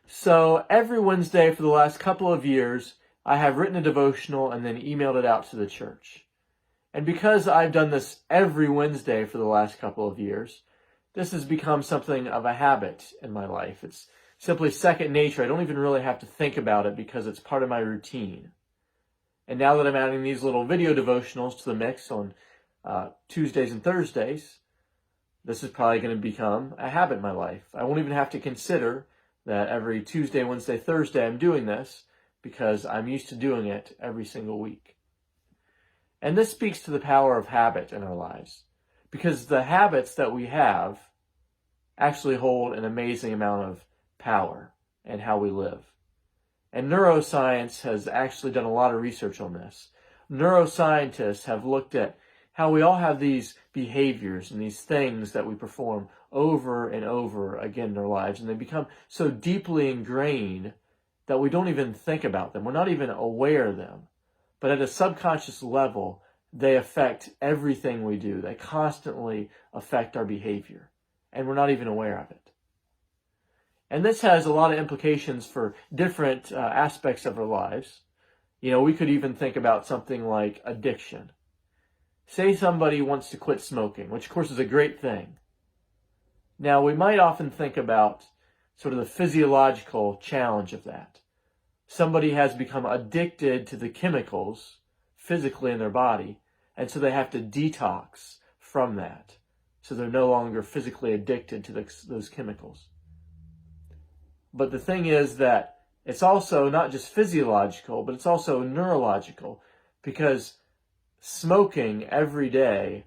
So every Wednesday for the last couple of years, I have written a devotional and then emailed it out to the church. And because I've done this every Wednesday for the last couple of years, this has become something of a habit in my life. It's simply second nature. I don't even really have to think about it because it's part of my routine. And now that I'm adding these little video devotionals to the mix on Tuesdays and Thursdays, this is probably going to become a habit in my life. I won't even have to consider that every Tuesday, Wednesday, Thursday I'm doing this because I'm used to doing it every single week. And this speaks to the power of habit in our lives, because the habits that we have actually hold an amazing amount of power in how we live. And neuroscience has actually done a lot of research on this. Neuroscientists have looked at how we all have these behaviors and these things that we perform over and over again in our lives, and they become so deeply ingrained that we don't even think about them. We're not even aware of them. But at a subconscious level, they affect everything we do. They constantly affect our behavior, and we're not even aware of it. And this has a lot of implications for different aspects of our lives. You know, we could even think about something like addiction. Say somebody wants to quit smoking, which of course is a great thing. Now, we might often think about sort of the physiological challenge of that. Somebody has become addicted to the chemicals physically in their body, and so they have to detox from that. So they're no longer physically addicted to those chemicals. But the thing is that it's also not just physiological, but it's also neurological, because smoking every day,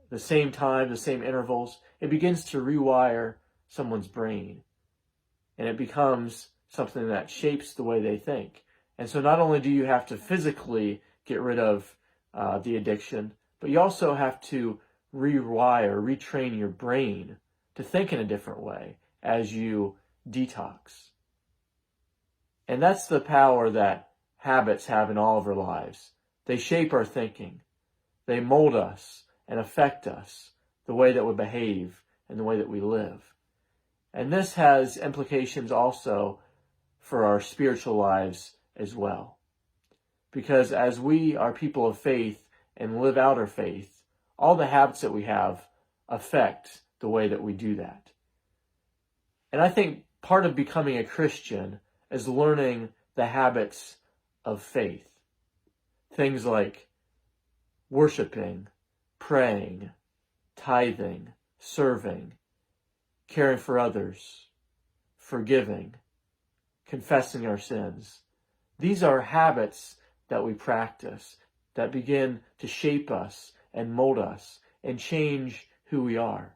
the same time, the same intervals, it begins to rewire someone's brain. And it becomes something that shapes the way they think. And so not only do you have to physically get rid of the addiction, but you also have to retrain your brain to think in a different way as you detox. And that's the power that habits have in all of our lives. They shape our thinking. They mold us and affect us, the way that we behave and the way that we live. And this has implications also for our spiritual lives as well. Because as we are people of faith and live out our faith, all the habits that we have affect the way that we do that. And I think part of becoming a Christian is learning the habits of faith. Things like worshiping, praying, tithing, serving, caring for others, forgiving, confessing our sins. These are habits that we practice that begin to shape us and mold us and change who we are.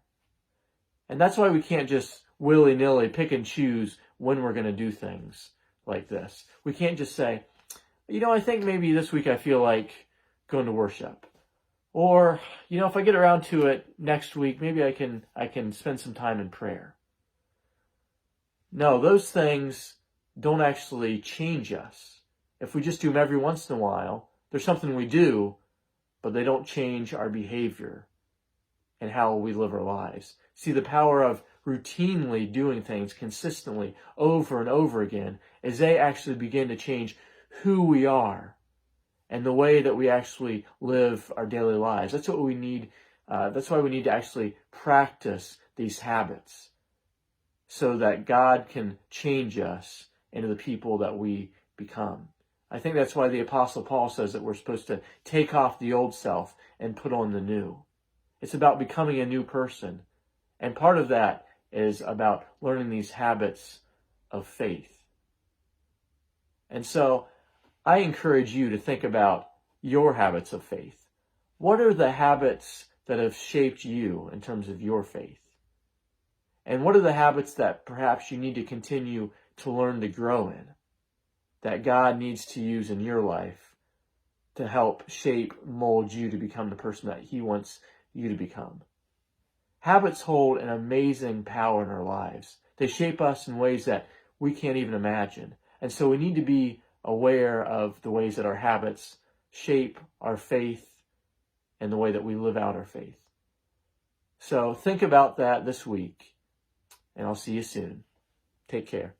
And that's why we can't just willy-nilly pick and choose when we're going to do things like this. We can't just say, I think maybe this week I feel like going to worship. Or, if I get around to it next week, maybe I can spend some time in prayer. No, those things don't actually change us. If we just do them every once in a while, there's something we do, but they don't change our behavior and how we live our lives. See, the power of routinely doing things consistently over and over again is they actually begin to change who we are and the way that we actually live our daily lives. That's what we need. That's why we need to actually practice these habits so that God can change us into the people that we become. I think that's why the Apostle Paul says that we're supposed to take off the old self and put on the new. It's about becoming a new person. And part of that is about learning these habits of faith. And so I encourage you to think about your habits of faith. What are the habits that have shaped you in terms of your faith? And what are the habits that perhaps you need to continue to learn to grow in, that God needs to use in your life to help shape, mold you to become the person that He wants you to become? Habits hold an amazing power in our lives. They shape us in ways that we can't even imagine. And so we need to be aware of the ways that our habits shape our faith and the way that we live out our faith. So think about that this week, and I'll see you soon. Take care.